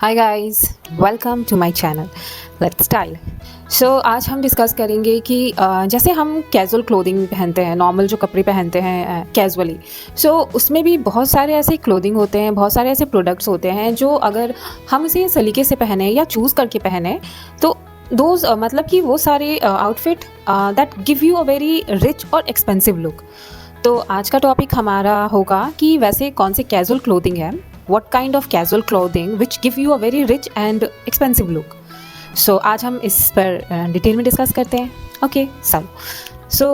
Hi guys, welcome to my channel let's style. So आज हम discuss करेंगे कि जैसे हम कैजुअल क्लोथिंग पहनते हैं, नॉर्मल जो कपड़े पहनते हैं कैजुअली, सो उसमें भी बहुत सारे ऐसे क्लोथिंग होते हैं, बहुत सारे ऐसे प्रोडक्ट्स होते हैं जो अगर हम इसे सलीके से पहने या चूज़ करके पहने तो दोज मतलब कि वो सारे outfit that give you a very rich और एक्सपेंसिव लुक। तो आज का टॉपिक हमारा होगा कि वैसे कौन से कैजुअल क्लोथिंग है, what kind of casual clothing which give you a very rich and expensive look. So आज हम इस पर डिटेल में डिस्कस करते हैं। ओके सो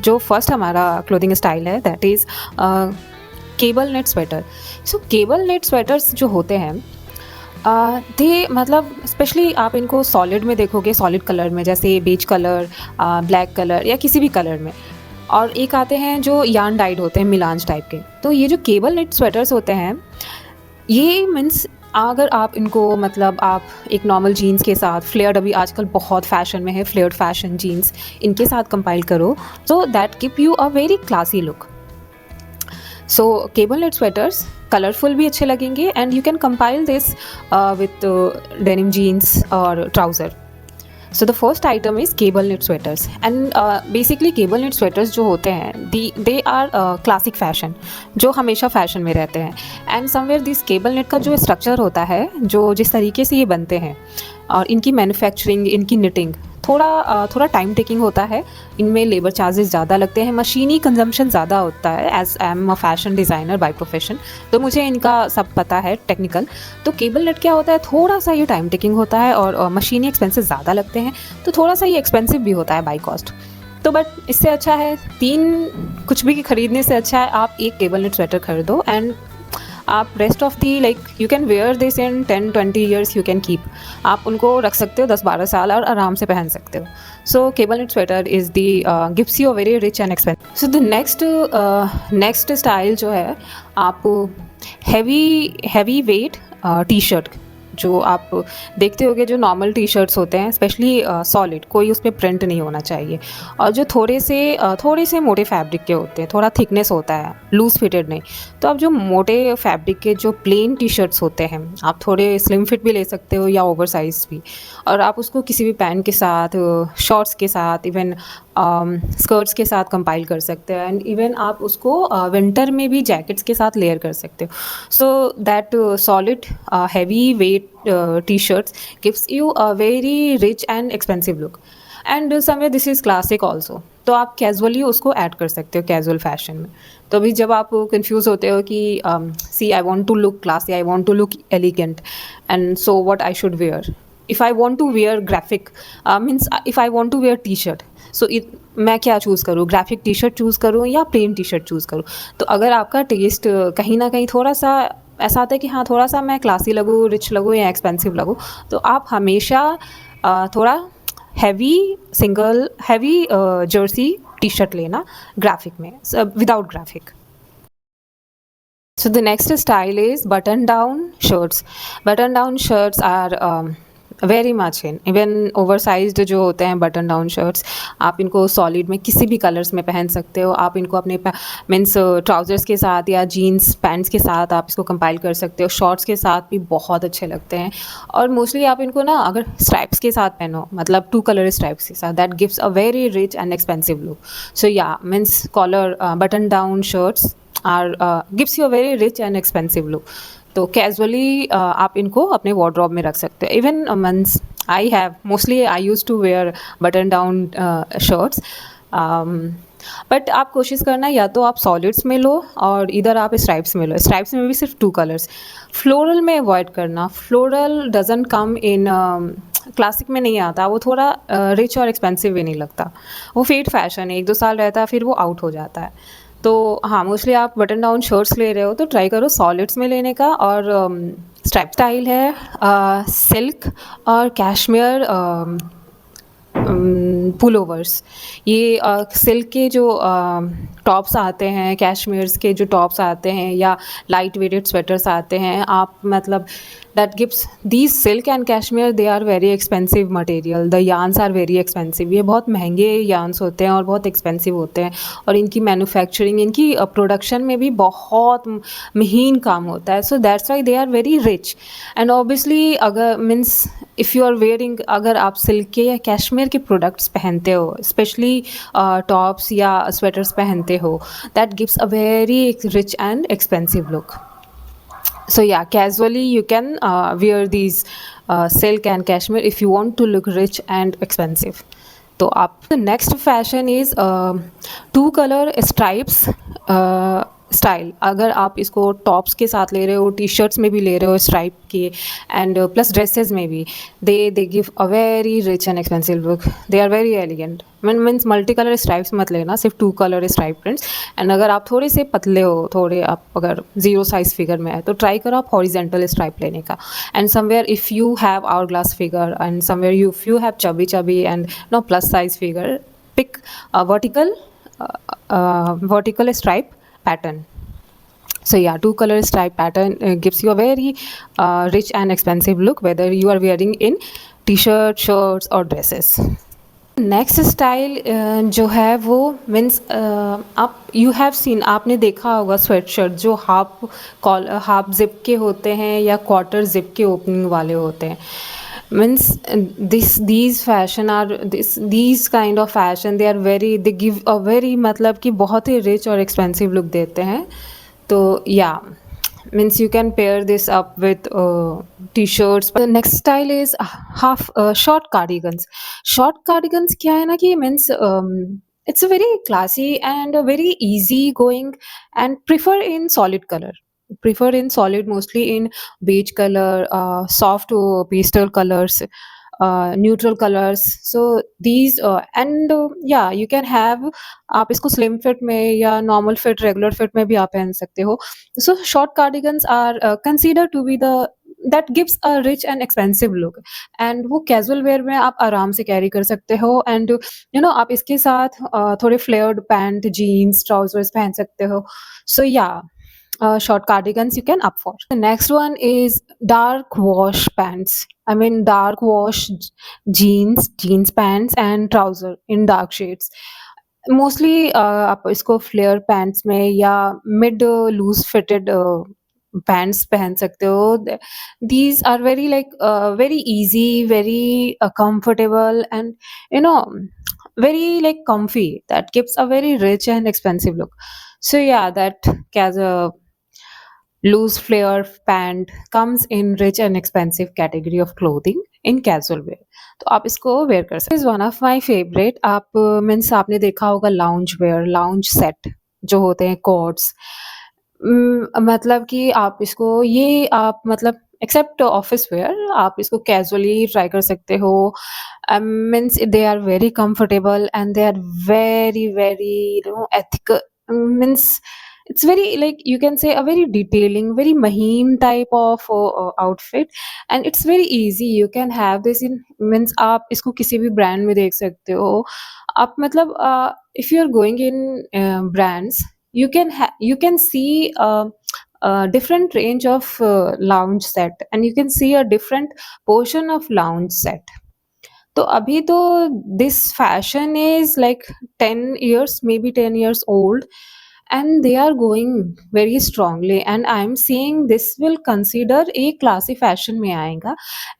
जो फर्स्ट हमारा क्लोथिंग स्टाइल है that is cable knit sweater. So cable knit sweaters जो होते हैं दे मतलब स्पेशली आप इनको सॉलिड में देखोगे, सॉलिड कलर में जैसे बेज कलर, ब्लैक कलर या किसी भी कलर में, और एक आते हैं जो यार्न डाइड होते हैं मिलांज टाइप के। तो ये जो केबल नेट स्वेटर्स होते हैं ये मीन्स अगर आप इनको मतलब आप एक नॉर्मल जीन्स के साथ फ्लेयर्ड, अभी आजकल बहुत फैशन में है फ्लेयर्ड फैशन जीन्स, इनके साथ कंपाइल करो तो that give you a very classy look. So cable knit sweaters colourful भी अच्छे लगेंगे and you can compile this with denim jeans और trouser. So the first item is cable knit sweaters and basically cable knit sweaters जो होते हैं they are classic fashion, जो हमेशा fashion में रहते हैं। And somewhere this cable net का जो स्ट्रक्चर होता है, जो जिस तरीके से ये बनते हैं और इनकी मैन्युफैक्चरिंग, इनकी निटिंग थोड़ा टाइम टेकिंग होता है, इनमें लेबर चार्जेस ज़्यादा लगते हैं, मशीनी कंजम्पशन ज़्यादा होता है। As I am a fashion designer by profession तो मुझे इनका सब पता है टेक्निकल। तो केबल नेट क्या होता है, थोड़ा सा ये टाइम टेकिंग होता है और मशीनी एक्सपेंसेस ज़्यादा लगते हैं, तो थोड़ा सा ये एक्सपेंसिव भी होता है बाई कॉस्ट। तो बट इससे अच्छा है कुछ भी खरीदने से अच्छा है आप एक केबल नेट स्वेटर खरीदो एंड आप rest of the like you can wear this in 10-20 years you can keep. आप उनको रख सकते हो 10-12 साल और आराम से पहन सकते हो। So cable knit sweater is the gives you a very rich and expensive. So the next style जो है, आप हैवी वेट टी शर्ट, जो आप देखते होगे जो नॉर्मल टी शर्ट्स होते हैं स्पेशली सॉलिड, कोई उस पर प्रिंट नहीं होना चाहिए, और जो थोड़े से मोटे फैब्रिक के होते हैं, थोड़ा थिकनेस होता है, लूज फिटेड नहीं। तो आप जो मोटे फैब्रिक के जो प्लेन टी शर्ट्स होते हैं, आप थोड़े स्लिम फिट भी ले सकते हो या ओवर साइज भी, और आप उसको किसी भी पैंट के साथ, शॉर्ट्स के साथ, इवन स्कर्ट्स के साथ कंपाइल कर सकते हो। एंड इवन आप उसको विंटर में भी जैकेट्स के साथ लेयर कर सकते हो। So that solid heavy weight t-shirts gives you a very rich and expensive look and somewhere this is classic also। तो आप कैजुअली उसको ऐड कर सकते हो कैजुअल फैशन में। तो अभी जब आप कंफ्यूज होते हो कि see I want to look classy, I want to look elegant, and so what I should wear if I want to wear graphic, means if I want to wear T shirt, so मैं क्या choose करूँ, graphic T shirt choose करूँ या plane T shirt choose करूँ। तो अगर आपका test कहीं ना कहीं थोड़ा सा ऐसा आता है कि हाँ थोड़ा सा मैं क्लासी लगूँ, रिच लगूँ या एक्सपेंसिव लगूँ, तो आप हमेशा थोड़ा हैवी जर्सी टी शर्ट लेना ग्राफिक में, without graphic. So the next style is button down shirts. Button down shirts are very much in, even oversized जो होते हैं बटन डाउन शर्ट्स, आप इनको सॉलिड में किसी भी कलर्स में पहन सकते हो। आप इनको अपने मीन्स ट्राउज़र्स के साथ या जीन्स पैंट्स के साथ आप इसको कंपाइल कर सकते हो, शॉर्ट्स के साथ भी बहुत अच्छे लगते हैं। और मोस्टली आप इनको ना अगर स्ट्राइप्स के साथ पहनो, मतलब 2 कलर स्ट्राइप्स के साथ, that gives a very rich and expensive look. So या means collar button down shirts are gives you a very rich and expensive look. तो कैजुअली आप इनको अपने वार्डरोब में रख सकते हो। Even means I use to wear button down shirts, but आप कोशिश करना या तो आप सॉलिड्स में लो और इधर आप स्ट्राइप्स में लो। स्ट्राइप्स में भी सिर्फ 2 कलर्स। फ्लोरल में अवॉइड करना, floral doesn't come in classic में नहीं आता, वो थोड़ा रिच और एक्सपेंसिव भी नहीं लगता, वो फेड फैशन है, 1-2 साल रहता है फिर वो आउट हो जाता है। तो हाँ मोस्टली आप बटन डाउन शर्ट्स ले रहे हो तो ट्राई करो सॉलिड्स में लेने का। और स्ट्राइप स्टाइल है सिल्क और कैशमेयर पुलोवर्स। ये सिल्क के जो टॉप्स आते हैं, कैशमीर्स के जो टॉप्स आते हैं या लाइट वेटेड स्वेटर्स आते हैं, आप मतलब that gives these silk and cashmere, they are very expensive material, the yarns are very expensive. ये बहुत महंगे यार्न्स होते हैं और बहुत एक्सपेंसिव होते हैं, और इनकी मैन्युफैक्चरिंग, इनकी प्रोडक्शन में भी बहुत महीन काम होता है। So that's why they are very rich. And obviously अगर means if you are wearing, अगर आप सिल्क के या कैशमीर के प्रोडक्ट्स पहनते हो, स्पेशली टॉप्स या स्वेटर्स पहनते हो, that gives a very rich and expensive look. So yeah, casually you can wear these silk and cashmere if you want to look rich and expensive. तो आप the next fashion is two color stripes style. अगर आप इसको tops के साथ ले रहे हो, टी शर्ट्स में भी ले रहे हो स्ट्राइप के, एंड प्लस ड्रेसेस में भी, they give a very rich and expensive look. They are very elegant. Means multi colour stripes मत लेना, सिर्फ two colour stripe prints. And अगर आप थोड़े से पतले हो, थोड़े आप अगर 0 साइज फिगर में है, तो ट्राई करो आप हॉरिजेंटल स्ट्राइप लेने का. And somewhere if you have hourglass figure and somewhere if you have chubby and no plus size figure, pick a vertical stripe pattern. So yeah, two color stripe pattern gives you a very rich and expensive look, whether you are wearing in t-shirt, shirts or dresses. Next style जो है वो means आप you have seen, आपने देखा होगा sweat shirt जो half zip के होते हैं या क्वार्टर जिप के ओपनिंग वाले होते हैं. Means these fashion are these kind of fashion, they are very, they give a very मतलब कि बहुत ही रिच और एक्सपेंसिव लुक देते हैं. तो या means you can pair this up with t-shirts. The next style is half short cardigans. Short cardigans क्या है ना कि means it's a very classy and a very easy going, and prefer in solid color. Prefer in solid, mostly in beige color, soft pastel colors, neutral colors. So these and yeah, you can have, आप इसको slim fit में या normal fit, regular fit में भी आप पहन सकते हो. So short cardigans are considered to be the that gives a rich and expensive look, and वो कैजुअल वेयर में आप आराम से कैरी कर सकते हो. एंड यू नो आप इसके साथ थोड़े फ्लेयर्ड पैंट, जीन्स, ट्राउजर्स पहन सकते हो. सो या short cardigans you can opt for. The next one is dark wash pants. I mean dark wash jeans pants and trouser in dark shades. Mostly आप इसको फ्लेयर पैंट्स में या mid loose fitted pants पहन सकते हो. These are very like very easy, very comfortable, and you know very like comfy, that gives a very rich and expensive look. So yeah, that as a loose flare pant comes in rich and expensive category of clothing in casual wear. तो आप इसको where कर सकते. Is one of my favourite. आप means आपने देखा होगा lounge where, lounge set जो होते हैं कोट्स. मतलब कि आप इसको ये आप मतलब एक्सेप्ट ऑफिस वेयर, आप इसको कैजुअली ट्राई कर सकते हो. Means they are very comfortable and they are very very ethical. Means it's very like you can say a very detailing, very maheen type of outfit, and it's very easy. You can have this in, means आप इसको किसी भी brand में देख सकते हो. आप मतलब if you are going in brands, you can see a different range of lounge set, and you can see a different portion of lounge set. तो अभी तो this fashion is like 10 years, maybe 10 years old, and they are going very strongly, and I'm seeing this will consider a classy fashion में आएगा.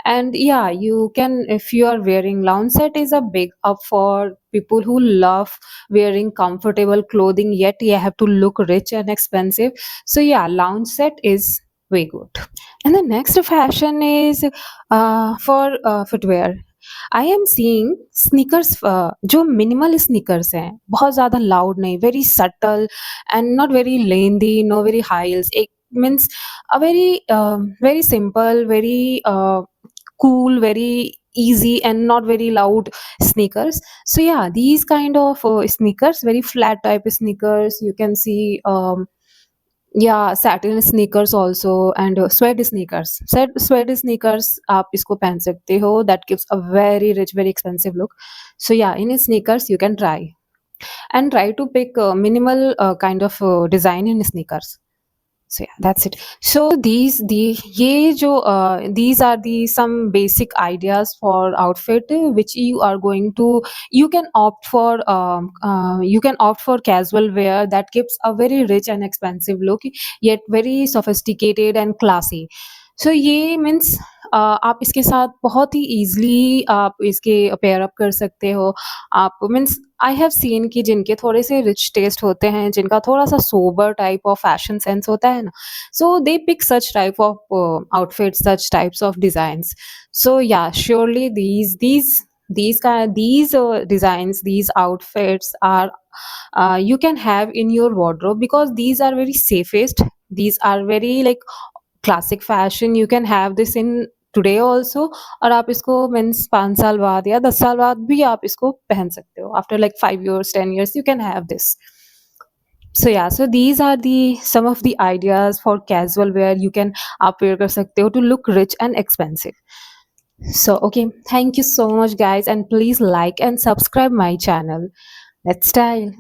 And yeah, you can, if you are wearing lounge set, is a big up for people who love wearing comfortable clothing, yet you have to look rich and expensive. So yeah, lounge set is way good. And the next fashion is for footwear. I am seeing sneakers, जो minimal sneakers हैं, बहुत ज़्यादा loud नहीं, very subtle and not very lengthy, no very high heels. एक means a very very simple, very cool, very easy and not very loud sneakers. So yeah, these kind of sneakers, very flat type sneakers, you can see या satin sneakers also, and suede sneakers. Suede sneakers आप इसको पहन सकते हो. That gives a very rich, very expensive look. So या इन sneakers you can try. and try to pick minimal kind of design in sneakers. So yeah, that's it. So these are the some basic ideas for outfit which you can opt for casual wear that gives a very rich and expensive look, yet very sophisticated and classy. So ये means आप इसके साथ बहुत ही easily आप इसके pair up कर सकते हो। आप मीन्स आई हैव सीन कि जिनके थोड़े से रिच टेस्ट होते हैं, जिनका थोड़ा-सा sober type of fashion sense होता है ना, so they pick such type of outfits, such types of designs. So yeah, surely these designs, these outfits are you can have in your wardrobe because these are very safest. These are very like classic fashion, you can have this in today also, और आप इसको means 5 साल बाद या 10 साल बाद भी आप इसको पहन सकते हो। After like 5 years, 10 years you can have this. So या, so these are the some of the ideas for casual wear you can आप वेयर कर सकते हो to look rich and expensive. So okay, thank you so much guys, and please like and subscribe my channel. Let's style.